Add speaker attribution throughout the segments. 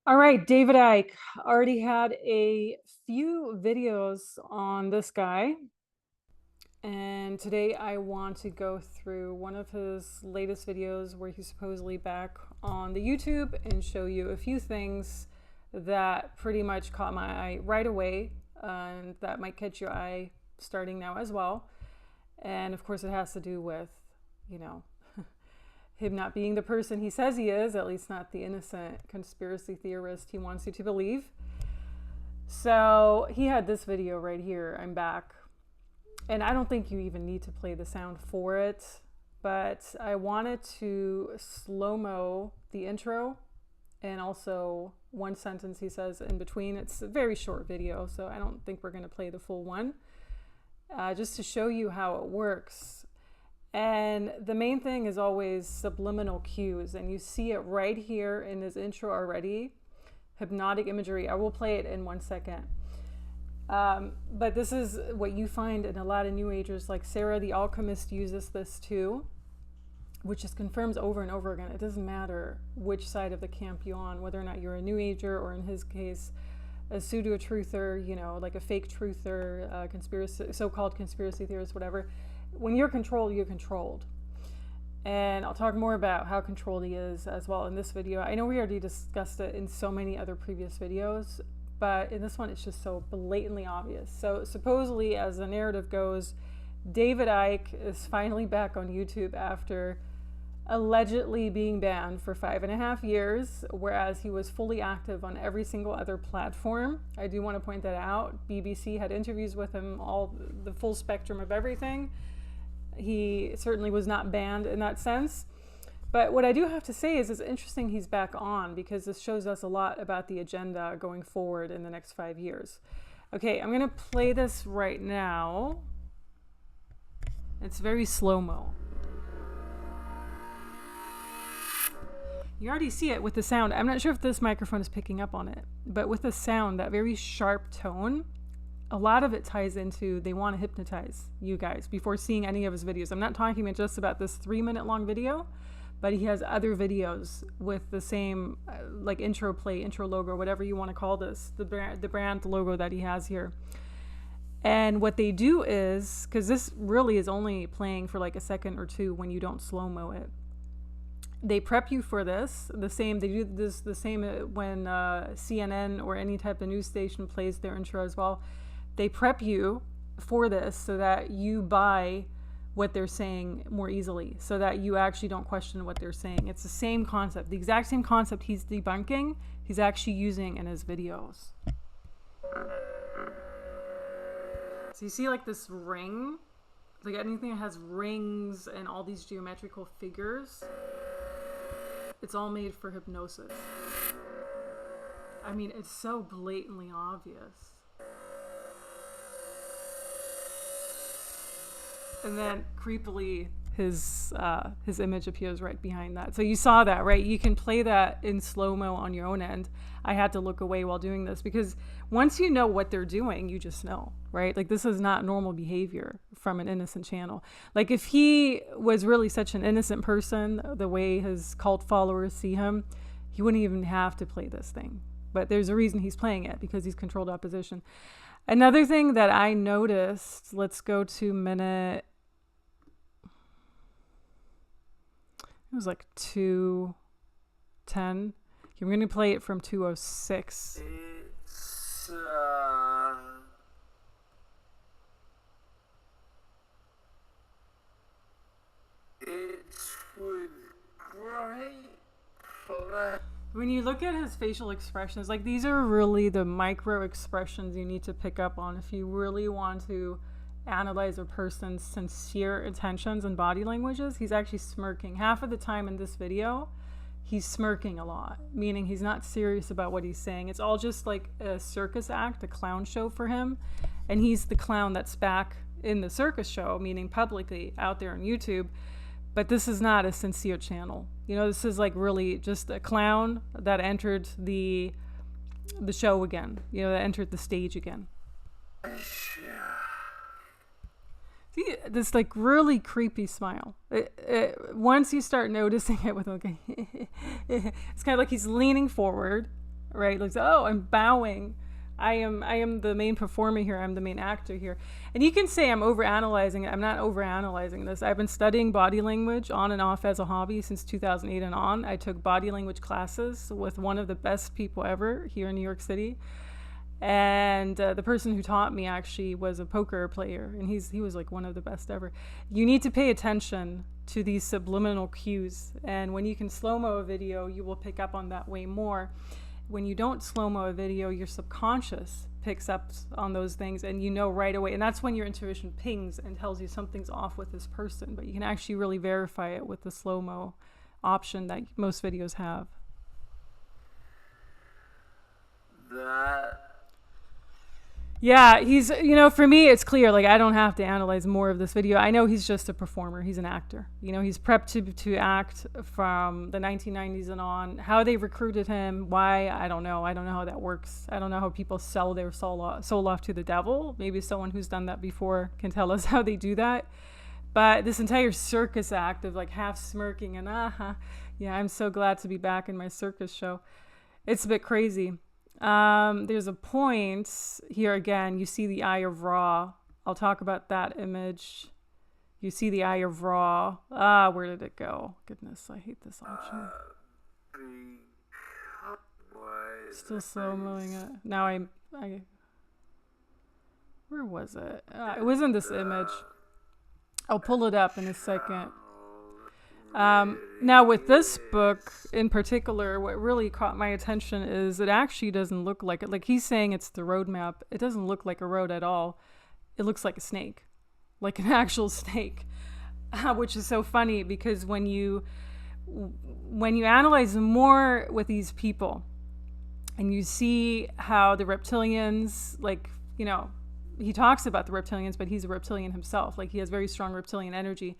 Speaker 1: All right, David Icke. Already had a few videos on this guy. And today I want to go through one of his latest videos where he's supposedly back on the YouTube and show you a few things that pretty much caught my eye right away. And that might catch your eye starting now as well. And of course, it has to do with, you know, him not being the person he says he is, at least not the innocent conspiracy theorist he wants you to believe. So he had this video right here. I'm back. And I don't think you even need to play the sound for it, but I wanted to slow-mo the intro and also one sentence he says in between. It's a very short video, so I don't think we're going to play the full one, just to show you how it works. And the main thing is always subliminal cues, and you see it right here in his intro already. Hypnotic imagery. I will play it in 1 second. But this is what you find in a lot of New Agers, like Sarah the Alchemist uses this too, which just confirms over and over again. It doesn't matter which side of the camp you're on, whether or not you're a New Ager or, in his case, a pseudo-truther, you know, like a fake truther, conspiracy, so-called conspiracy theorist, whatever. When you're controlled, you're controlled. And I'll talk more about how controlled he is as well in this video. I know we already discussed it in so many other previous videos, but in this one it's just so blatantly obvious. So supposedly, as the narrative goes, David Icke is finally back on YouTube after allegedly being banned for 5.5 years, whereas he was fully active on every single other platform. I do want to point that out. BBC had interviews with him, all the full spectrum of everything. He certainly was not banned in that sense. But what I do have to say is it's interesting he's back on, because this shows us a lot about the agenda going forward in the next 5 years. Okay, I'm going to play this right now. It's very slow-mo. You already see it with the sound. I'm not sure if this microphone is picking up on it, but with the sound, that very sharp tone, a lot of it ties into they want to hypnotize you guys before seeing any of his videos. I'm not talking just about this 3-minute long video, but he has other videos with the same like intro play, intro logo, whatever you want to call this, the brand logo that he has here. And what they do is, because this really is only playing for like a second or two when you don't slow-mo it, they prep you for this. They do this the same when CNN or any type of news station plays their intro as well. They prep you for this so that you buy what they're saying more easily, so that you actually don't question what they're saying. It's the same concept, the exact same concept he's debunking, he's actually using in his videos. So you see like this ring, like anything that has rings and all these geometrical figures, it's all made for hypnosis. I mean, it's so blatantly obvious. And then creepily his image appears right behind that. So you saw that, right? You can play that in slow-mo on your own end. I had to look away while doing this, because once you know what they're doing, you just know, right? Like, this is not normal behavior from an innocent channel. Like, if he was really such an innocent person, the way his cult followers see him, he wouldn't even have to play this thing. But there's a reason he's playing it, because he's controlled opposition. Another thing that I noticed, let's go to minute, it was like 2:10. I'm going to play it from 2:06. When you look at his facial expressions, like, these are really the micro expressions you need to pick up on if you really want to analyze a person's sincere intentions and body languages. He's actually smirking. Half of the time in this video, he's smirking a lot, meaning he's not serious about what he's saying. It's all just like a circus act, a clown show for him. And he's the clown that's back in the circus show, meaning publicly out there on YouTube. But this is not a sincere channel. You know, this is like really just a clown that entered the show again. You know, that entered the stage again. See, this like really creepy smile. Once you start noticing it with, okay, it's kind of like he's leaning forward, right? Like, oh, I'm bowing. I am the main performer here. I'm the main actor here. And you can say I'm overanalyzing it. I'm not overanalyzing this. I've been studying body language on and off as a hobby since 2008 and on. I took body language classes with one of the best people ever here in New York City. And the person who taught me actually was a poker player, and he was like one of the best ever. You need to pay attention to these subliminal cues, and when you can slow-mo a video, you will pick up on that way more. When you don't slow-mo a video, your subconscious picks up on those things, and you know right away, and that's when your intuition pings and tells you something's off with this person. But you can actually really verify it with the slow-mo option that most videos have. Yeah, he's, for me, it's clear. Like, I don't have to analyze more of this video. I know he's just a performer. He's an actor. He's prepped to act from the 1990s and on. How they recruited him, why, I don't know. I don't know how that works. I don't know how people sell their soul off to the devil. Maybe someone who's done that before can tell us how they do that. But this entire circus act of like half smirking and yeah, I'm so glad to be back in my circus show. It's a bit crazy. There's a point here again. You see the Eye of Ra. I'll talk about that image. You see the Eye of Ra. Where did it go? Goodness, I hate this option. Still slow-moing it. Now I where was it? It was in this image. I'll pull it up in a second. Now with this book in particular, what really caught my attention is it actually doesn't look like it. Like he's saying it's the roadmap. It doesn't look like a road at all. It looks like a snake, like an actual snake, which is so funny because when you analyze more with these people and you see how the reptilians, like, he talks about the reptilians, but he's a reptilian himself. Like he has very strong reptilian energy.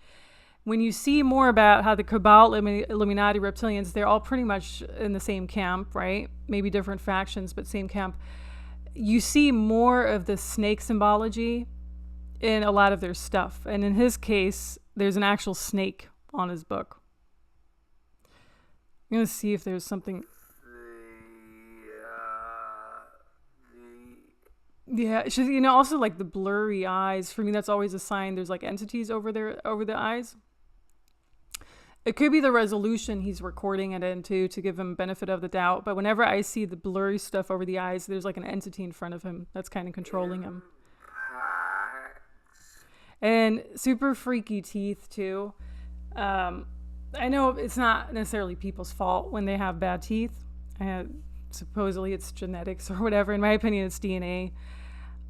Speaker 1: When you see more about how the Cabal, Illuminati, reptilians, they're all pretty much in the same camp, right? Maybe different factions, but same camp. You see more of the snake symbology in a lot of their stuff. And in his case, there's an actual snake on his book. I'm going to see if there's something. Yeah, it's just, also like the blurry eyes. For me, that's always a sign there's like entities over the eyes. It could be the resolution he's recording it into to give him benefit of the doubt. But whenever I see the blurry stuff over the eyes, there's like an entity in front of him that's kind of controlling him. And super freaky teeth too. I know it's not necessarily people's fault when they have bad teeth. Supposedly it's genetics or whatever. In my opinion, it's DNA.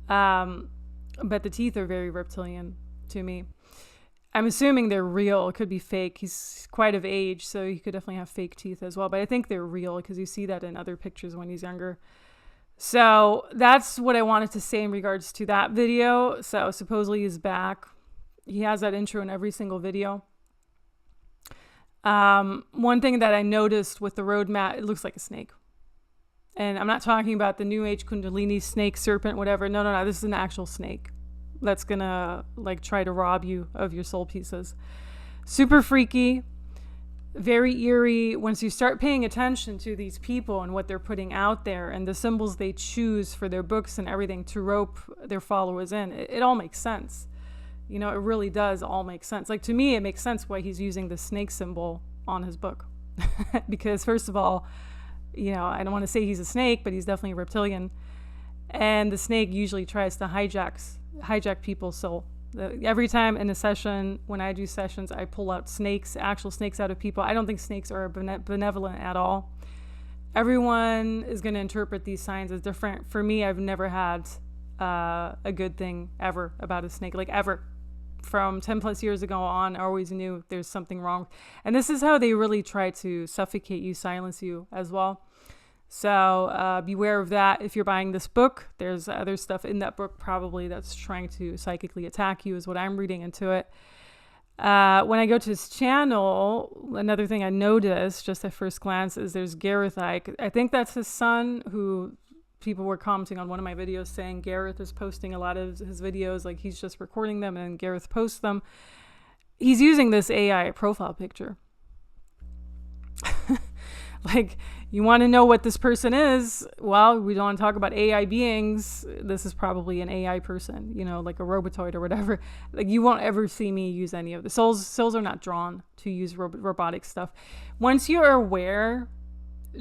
Speaker 1: But the teeth are very reptilian to me. I'm assuming they're real. It could be fake. He's quite of age, so he could definitely have fake teeth as well. But I think they're real because you see that in other pictures when he's younger. So that's what I wanted to say in regards to that video. So supposedly he's back. He has that intro in every single video. One thing that I noticed with the roadmap, it looks like a snake. And I'm not talking about the New Age Kundalini snake, serpent, whatever. No. This is an actual snake that's gonna like try to rob you of your soul pieces. Super freaky, very eerie. Once you start paying attention to these people and what they're putting out there and the symbols they choose for their books and everything to rope their followers in, it all makes sense. It really does all make sense. Like to me, it makes sense why he's using the snake symbol on his book. Because first of all, I don't want to say he's a snake, but he's definitely a reptilian. And the snake usually tries to hijack people's soul. Every time in a session, when I do sessions, I pull out actual snakes out of people. I don't think snakes are benevolent at all. Everyone is going to interpret these signs as different. For me, I've never had a good thing ever about a snake, like ever. From 10 plus years ago on, I always knew there's something wrong. And this is how they really try to suffocate you, silence you as well. So beware of that. If you're buying this book, there's other stuff in that book probably that's trying to psychically attack you is what I'm reading into it. When I go to his channel, another thing I noticed just at first glance is there's Gareth Icke. I think that's his son, who people were commenting on one of my videos saying Gareth is posting a lot of his videos, like he's just recording them and Gareth posts them. He's using this AI profile picture. Like, you want to know what this person is? Well, we don't want to talk about AI beings. This is probably an AI person, you know, like a robotoid or whatever. Like, you won't ever see me use any of the souls are not drawn to use robotic stuff. Once you're aware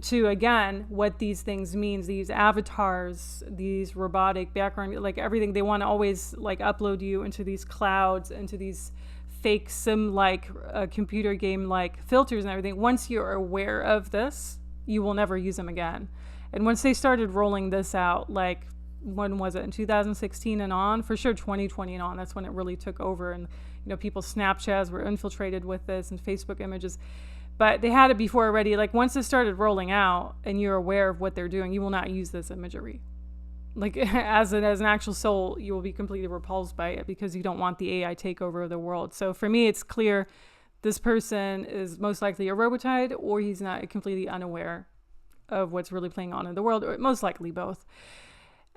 Speaker 1: to, again, what these things means, these avatars, these robotic background, like everything, they want to always like upload you into these clouds, into these fake sim like computer game like filters and everything. Once you're aware of this, you will never use them again. And once they started rolling this out, like, when was it, in 2016 and on, for sure 2020 and on, that's when it really took over. And, you know, people's Snapchats were infiltrated with this, and Facebook images. But they had it before already. Like, once it started rolling out and you're aware of what they're doing, you will not use this imagery. Like, as an actual soul, you will be completely repulsed by it because you don't want the AI takeover of the world. So for me, it's clear this person is most likely a robotoid, or he's not completely unaware of what's really playing on in the world, or most likely both.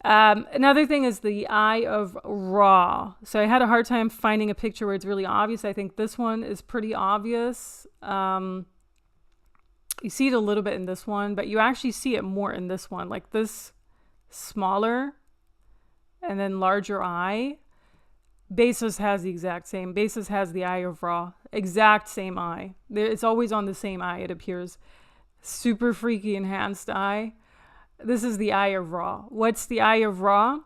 Speaker 1: Another thing is the Eye of Ra. So I had a hard time finding a picture where it's really obvious. I think this one is pretty obvious. You see it a little bit in this one, but you actually see it more in this one. Like, this smaller and then larger eye. Bezos has the exact same. Bezos has the Eye of Ra. Exact same eye. It's always on the same eye, it appears. Super freaky enhanced eye. This is the Eye of Ra. What's the Eye of Ra?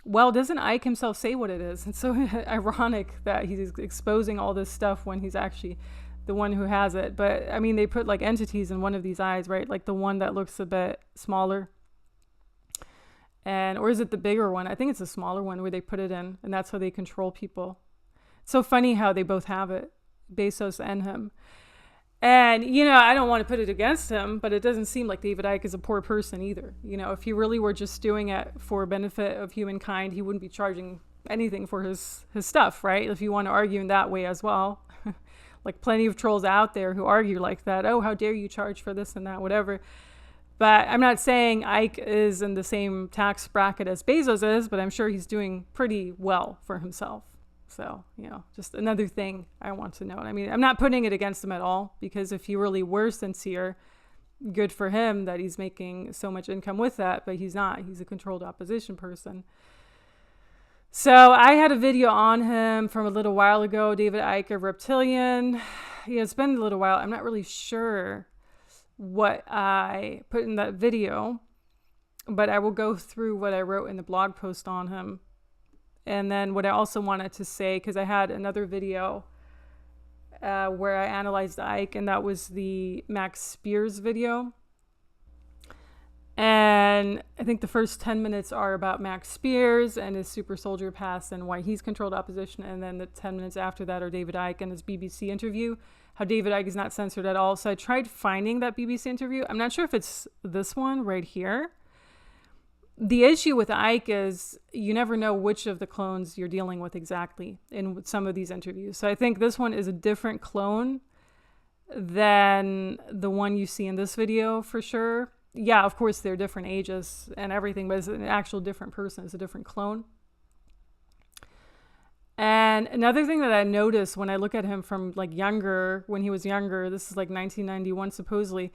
Speaker 1: Well, doesn't Icke himself say what it is? It's so ironic that he's exposing all this stuff when he's actually the one who has it. But, I mean, they put, like, entities in one of these eyes, right? Like the one that looks a bit smaller. Or is it the bigger one? I think it's a smaller one where they put it in, and that's how they control people. It's so funny how they both have it, Bezos and him. And, you know, I don't want to put it against him, but it doesn't seem like David Icke is a poor person either. You know, if he really were just doing it for benefit of humankind, he wouldn't be charging anything for his stuff, right? If you want to argue in that way as well. Like, plenty of trolls out there who argue like that. Oh, how dare you charge for this and that, whatever. But I'm not saying Icke is in the same tax bracket as Bezos is, but I'm sure he's doing pretty well for himself. So, you know, just another thing I want to know. I mean, I'm not putting it against him at all, because if he really were sincere, good for him that he's making so much income with that, but he's not. He's a controlled opposition person. So I had a video on him from a little while ago, David Icke, a reptilian. Yeah, it's been a little while. I'm not really sure what I put in that video, but I will go through what I wrote in the blog post on him. And then what I also wanted to say, because I had another video where I analyzed Icke, and that was the Max Spears video. And I think the first 10 minutes are about Max Spears and his super soldier past and why he's controlled opposition. And then the 10 minutes after that are David Icke and his BBC interview, how David Icke is not censored at all. So I tried finding that BBC interview. I'm not sure if it's this one right here. The issue with Icke is you never know which of the clones you're dealing with exactly in some of these interviews. So I think this one is a different clone than the one you see in this video for sure. Yeah, of course, they're different ages and everything, but it's an actual different person. It's a different clone. And another thing that I noticed when I look at him from like younger, when he was younger, this is like 1991 supposedly,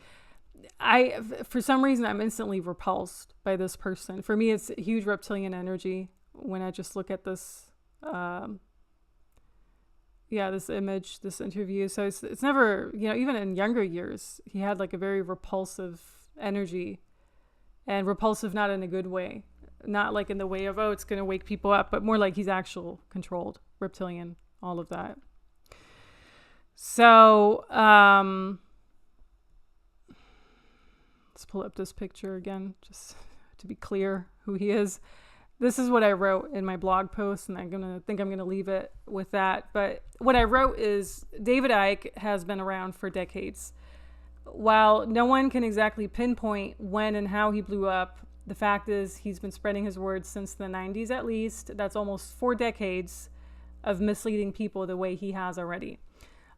Speaker 1: for some reason, I'm instantly repulsed by this person. For me, it's huge reptilian energy when I just look at this, this image, this interview. So it's never, you know, even in younger years, he had like a very repulsive energy, and repulsive not in a good way, not like in the way of, oh, it's going to wake people up, but more like he's actual controlled reptilian, all of that. So let's pull up this picture again just to be clear who he is. This is what I wrote in my blog post, and I'm gonna leave it with that. But what I wrote is David Icke has been around for decades. While no one can exactly pinpoint when and how he blew up, the fact is he's been spreading his words since the 90s at least. That's almost 4 decades of misleading people the way he has already.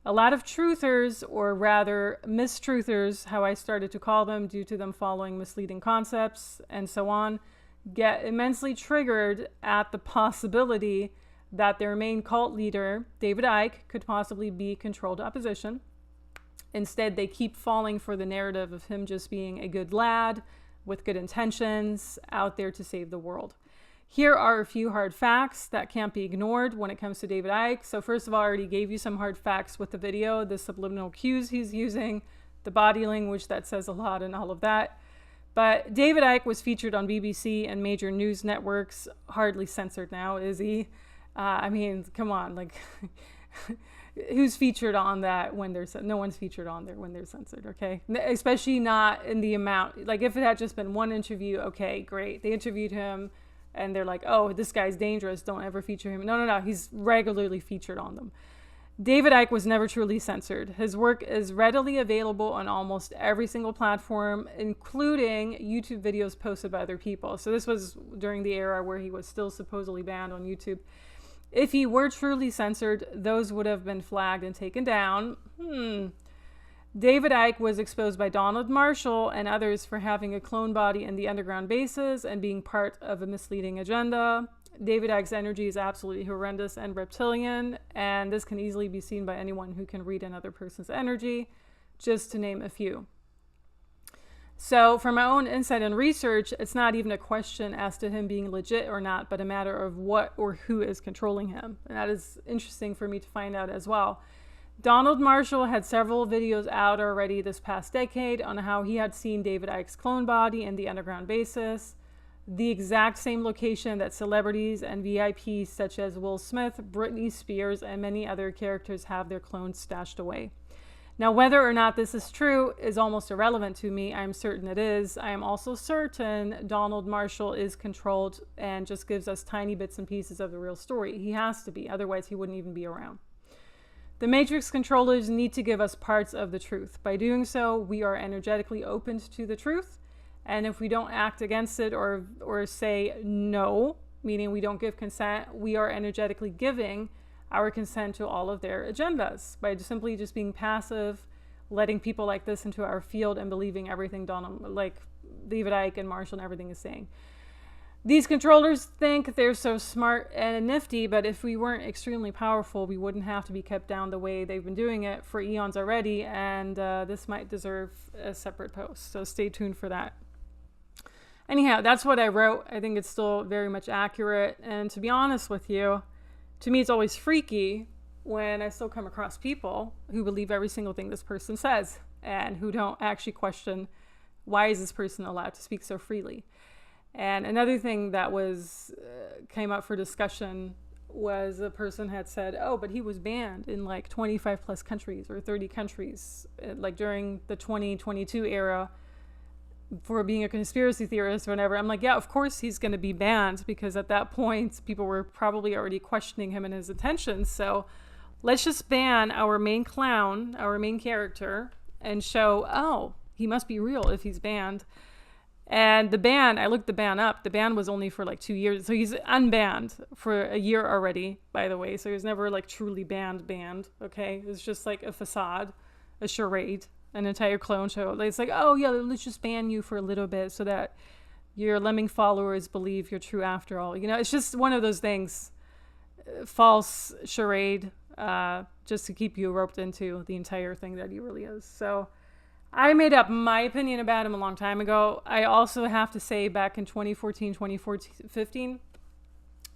Speaker 1: A lot of truthers, or rather mistruthers, how I started to call them due to them following misleading concepts and so on, get immensely triggered at the possibility that their main cult leader, David Icke, could possibly be controlled opposition. Instead, they keep falling for the narrative of him just being a good lad with good intentions out there to save the world. Here are a few hard facts that can't be ignored when it comes to David Icke. So first of all, I already gave you some hard facts with the video, the subliminal cues he's using, the body language that says a lot and all of that. But David Icke was featured on BBC and major news networks, hardly censored now, is he? I mean, come on, like, who's featured on that when there's, no one's featured on there when they're censored, okay? Especially not in the amount, like if it had just been one interview, okay, great. They interviewed him and they're like, oh, this guy's dangerous, don't ever feature him. No, he's regularly featured on them. David Icke was never truly censored. His work is readily available on almost every single platform, including YouTube videos posted by other people. So this was during the era where he was still supposedly banned on YouTube. If he were truly censored, those would have been flagged and taken down. David Icke was exposed by Donald Marshall and others for having a clone body in the underground bases and being part of a misleading agenda. David Icke's energy is absolutely horrendous and reptilian, and this can easily be seen by anyone who can read another person's energy, just to name a few. So from my own insight and research, it's not even a question as to him being legit or not, but a matter of what or who is controlling him. And that is interesting for me to find out as well. Donald Marshall had several videos out already this past decade on how he had seen David Icke's clone body in the underground bases, the exact same location that celebrities and VIPs such as Will Smith, Britney Spears, and many other characters have their clones stashed away. Now, whether or not this is true is almost irrelevant to me. I'm certain it is. I am also certain Donald Marshall is controlled and just gives us tiny bits and pieces of the real story. He has to be, otherwise he wouldn't even be around. The Matrix controllers need to give us parts of the truth. By doing so, we are energetically opened to the truth. And if we don't act against it or say no, meaning we don't give consent, we are energetically giving our consent to all of their agendas by simply just being passive, letting people like this into our field and believing everything like David Icke and Marshall and everything is saying. These controllers think they're so smart and nifty, but if we weren't extremely powerful, we wouldn't have to be kept down the way they've been doing it for eons already, and this might deserve a separate post, so stay tuned for that. Anyhow, that's what I wrote. I think it's still very much accurate, and to be honest with you, to me it's always freaky when I still come across people who believe every single thing this person says and who don't actually question, why is this person allowed to speak so freely? And another thing that came up for discussion was a person had said, oh, but he was banned in like 25 plus countries or 30 countries, like during the 2022 era, for being a conspiracy theorist or whatever. I'm like, yeah, of course he's going to be banned, because at that point people were probably already questioning him and his intentions. So let's just ban our main clown, our main character, and show, oh, he must be real if he's banned. And the ban, I looked the ban up, the ban was only for like 2 years. So he's unbanned for a year already, by the way. So he was never like truly banned, okay? It was just like a facade, a charade, an entire clone show. It's like, oh yeah, let's just ban you for a little bit so that your lemming followers believe you're true after all. You know, it's just one of those things, false charade, just to keep you roped into the entire thing that he really is. So I made up my opinion about him a long time ago. I also have to say back in 2015,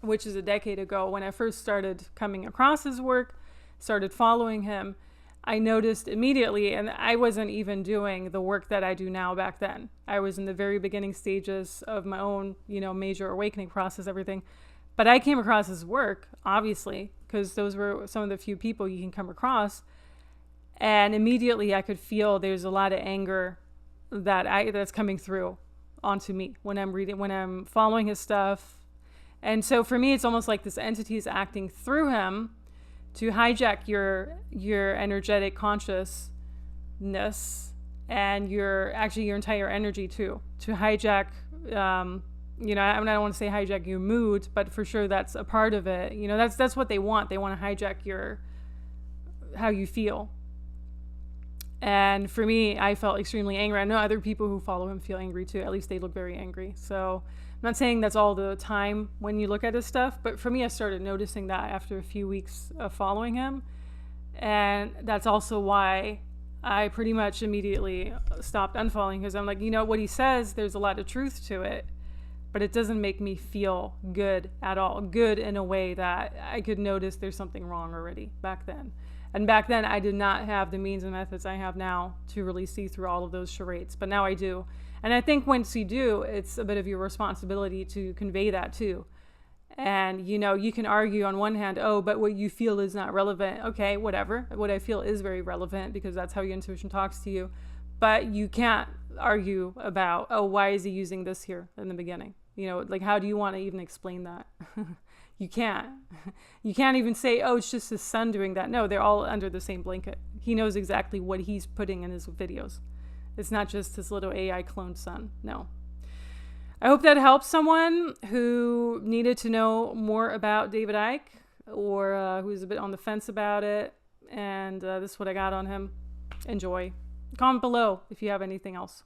Speaker 1: which is a decade ago, when I first started coming across his work, started following him, I noticed immediately, and I wasn't even doing the work that I do now back then. I was in the very beginning stages of my own, major awakening process, everything. But I came across his work, obviously, because those were some of the few people you can come across. And immediately I could feel there's a lot of anger that's coming through onto me when I'm following his stuff. And so for me, it's almost like this entity is acting through him to hijack your energetic consciousness and your entire energy too. To hijack, I don't want to say hijack your mood, but for sure that's a part of it. That's what they want. They want to hijack how you feel. And for me, I felt extremely angry. I know other people who follow him feel angry too. At least they look very angry. So I'm not saying that's all the time when you look at his stuff, but for me, I started noticing that after a few weeks of following him. And that's also why I pretty much immediately stopped unfollowing because I'm like, you know, what he says, there's a lot of truth to it, but it doesn't make me feel good at all. Good in a way that I could notice there's something wrong already back then. And back then, I did not have the means and methods I have now to really see through all of those charades. But now I do. And I think once you do, it's a bit of your responsibility to convey that too. And, you know, you can argue on one hand, oh, but what you feel is not relevant. Okay, whatever. What I feel is very relevant because that's how your intuition talks to you. But you can't argue about, oh, why is he using this here in the beginning? You know, like, how do you want to even explain that? You can't. You can't even say, oh, it's just his son doing that. No, they're all under the same blanket. He knows exactly what he's putting in his videos. It's not just his little AI cloned son. No. I hope that helps someone who needed to know more about David Icke or who's a bit on the fence about it. And this is what I got on him. Enjoy. Comment below if you have anything else.